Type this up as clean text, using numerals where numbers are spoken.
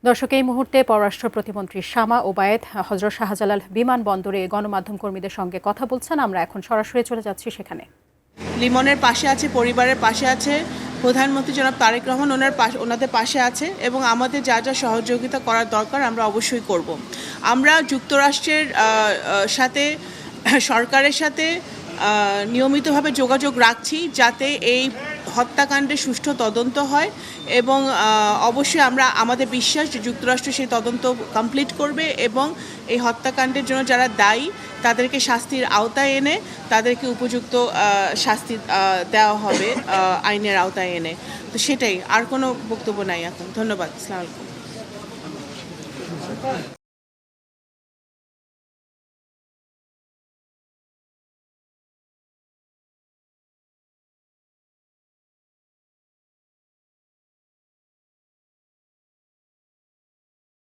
দর্শক, এই মুহূর্তে পররাষ্ট্র প্রতিমন্ত্রী শামা ওবায়েদ হযরত শাহজালাল বিমানবন্দরে গণমাধ্যম কর্মীদের সঙ্গে কথা বলছেন। আমরা এখন সরাসরি চলে যাচ্ছি সেখানে। লিমনের পাশে আছে, পরিবারের পাশে আছে, প্রধানমন্ত্রী জনাব তারেক রহমান ওনাদের পাশে আছে এবং আমাদের যা যা সহযোগিতা করার দরকার আমরা অবশ্যই করব। আমরা যুক্তরাষ্ট্রের সাথে, সরকারের সাথে নিয়মিতভাবে যোগাযোগ রাখছি যাতে এই হত্যাকাণ্ডের সুষ্ঠু তদন্ত হয় এবং অবশ্যই আমাদের বিশ্বাস যে যুক্তরাষ্ট্র সেই তদন্ত কমপ্লিট করবে এবং এই হত্যাকাণ্ডের জন্য যারা দায়ী তাদেরকে শাস্তির আওতায় এনে তাদেরকে উপযুক্ত শাস্তি দেওয়া হবে আইনের আওতায় এনে। তো সেটাই, আর কোনো বক্তব্য নাই এখন। ধন্যবাদ। আসসালামু আলাইকুম।